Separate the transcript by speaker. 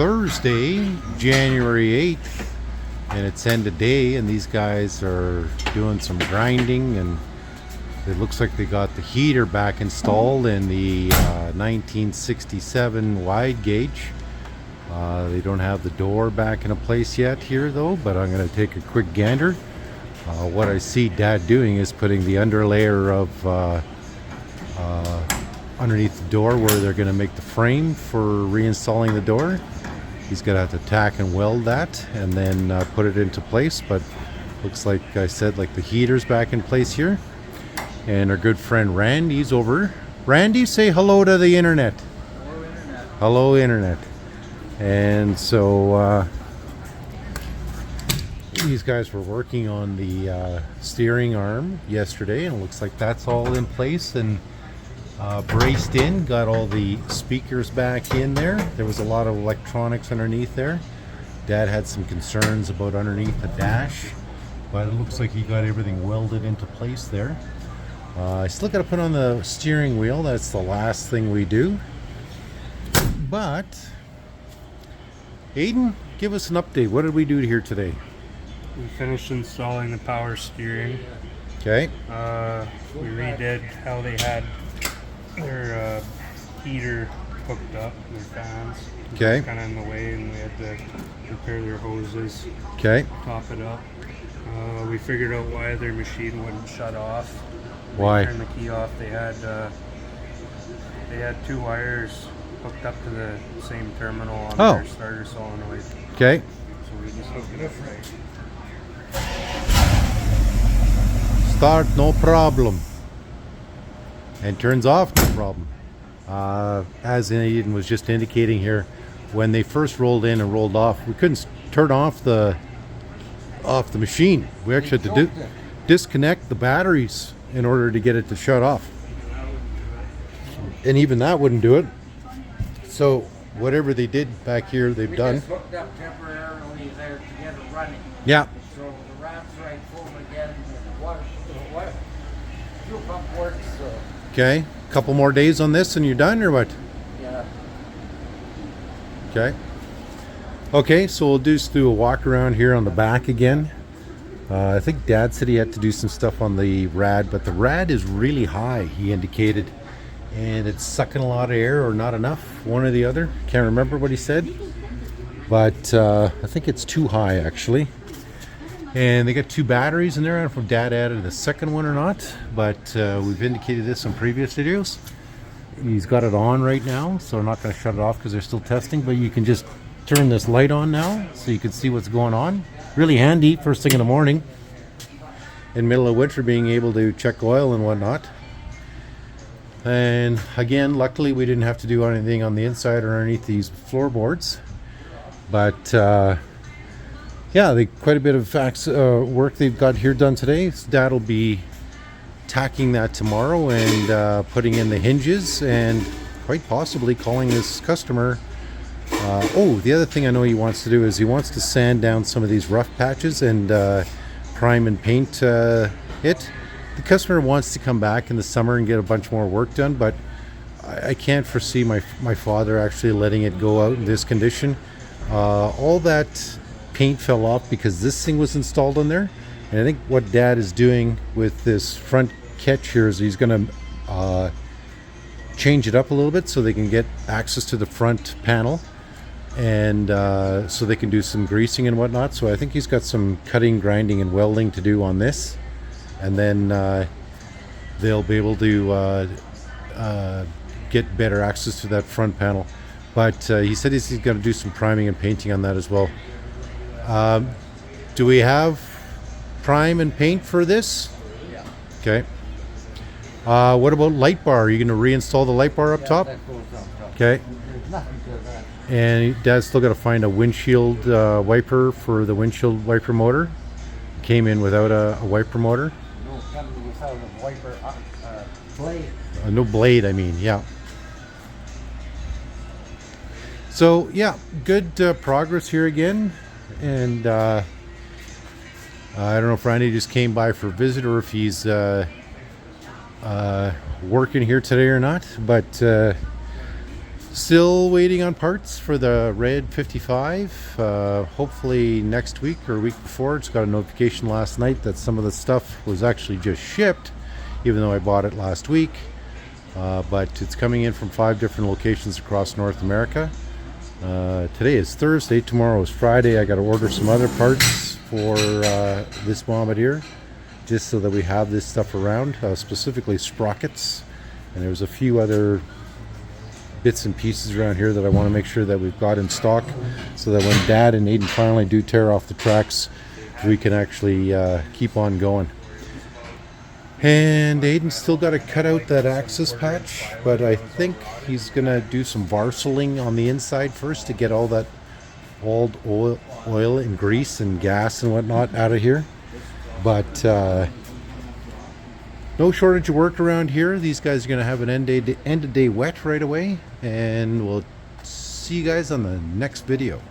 Speaker 1: Thursday, January 8th, and it's end of day, and these guys are doing some grinding, and it looks like they got the heater back installed in the 1967 wide gauge. They don't have the door back into place yet here though, but I'm going to take a quick gander. What I see Dad doing is putting the underlayer of underneath the door where they're going to make the frame for reinstalling the door. He's going to have to tack and weld that and then put it into place, but looks like I said, like the heater's back in place here. And our good friend Randy's over. Randy, say hello to the internet.
Speaker 2: Hello, internet.
Speaker 1: Hello, internet. And so these guys were working on the steering arm yesterday, and it looks like that's all in place and braced in. Got all the speakers back in there. There was a lot of electronics underneath there. Dad had some concerns about underneath the dash, but it looks like he got everything welded into place there. I still got to put on the steering wheel. That's the last thing we do. But Aidan, give us an update. What did we do here today?
Speaker 2: We finished installing the power steering.
Speaker 1: Okay.
Speaker 2: We redid how they had their heater hooked up, their fans.
Speaker 1: Okay.
Speaker 2: Kind of in the way, and we had to repair their hoses.
Speaker 1: Okay.
Speaker 2: Top it up. We figured out why their machine wouldn't shut off.
Speaker 1: Why?
Speaker 2: Turn the key off. They had two wires hooked up to the same terminal on their starter solenoid.
Speaker 1: Okay.
Speaker 2: So we just hooked it up right.
Speaker 1: Start, no problem. And turns off, no problem. As Aidan was just indicating here, when they first rolled in and rolled off, we couldn't turn off the machine. We actually had to disconnect the batteries in order to get it to shut off. And even that wouldn't do it. So whatever they did back here, they've done.
Speaker 3: Just hooked up temporarily there to get it running.
Speaker 1: Yeah.
Speaker 3: So the ram's right full again, and the water, fuel pump works. So
Speaker 1: Okay. Couple more days on this and you're done, or what?
Speaker 3: yeah.
Speaker 1: Okay. Okay, so we'll just do a walk around here on the back again. I think Dad said he had to do some stuff on the rad, but the rad is really high, he indicated. And it's sucking a lot of air, or not enough, one or the other. Can't remember what he said. But I think it's too high, actually. And they got two batteries in there. I don't know if Dad added the second one or not, but we've indicated this in previous videos. He's got it on right now, so I'm not going to shut it off because they're still testing, but you can just turn this light on now so you can see what's going on. Really handy first thing in the morning, in middle of winter, being able to check oil and whatnot. And again, luckily we didn't have to do anything on the inside or underneath these floorboards, but yeah, quite a bit of work they've got here done today. So Dad will be tacking that tomorrow and putting in the hinges, and quite possibly calling this customer. The other thing I know he wants to do is he wants to sand down some of these rough patches and prime and paint it. The customer wants to come back in the summer and get a bunch more work done, but I can't foresee my father actually letting it go out in this condition. All that paint fell off because this thing was installed on there, and I think what Dad is doing with this front catch here is he's going to change it up a little bit so they can get access to the front panel, and so they can do some greasing and whatnot. So I think he's got some cutting, grinding, and welding to do on this, and then they'll be able to get better access to that front panel. But he said he's going to do some priming and painting on that as well. Do we have prime and paint for this?
Speaker 3: Yeah.
Speaker 1: Okay. What about light bar? Are you going to reinstall the light bar up top?
Speaker 3: That goes up top.
Speaker 1: Okay.
Speaker 3: There's nothing to that.
Speaker 1: And Dad's still got to find a windshield wiper for the windshield wiper motor. Came in without a wiper motor.
Speaker 3: No, coming without a wiper blade.
Speaker 1: No blade, I mean, yeah. So, yeah, good progress here again. And I don't know if Randy just came by for a visit or if he's working here today or not. But Still waiting on parts for the red 55. Hopefully next week or week before. Just got a notification last night that some of the stuff was actually just shipped, even though I bought it last week. But it's coming in from 5 different locations across North America. Today is Thursday, tomorrow is Friday. I got to order some other parts for this Bombardier, just so that we have this stuff around, specifically sprockets. And there's a few other bits and pieces around here that I want to make sure that we've got in stock, so that when Dad and Aidan finally do tear off the tracks, we can actually keep on going. And Aidan's still got to cut out that axis patch, but I think he's going to do some varseling on the inside first to get all that old oil and grease and gas and whatnot out of here. But no shortage of work around here. These guys are going to have an end of day wet right away, and we'll see you guys on the next video.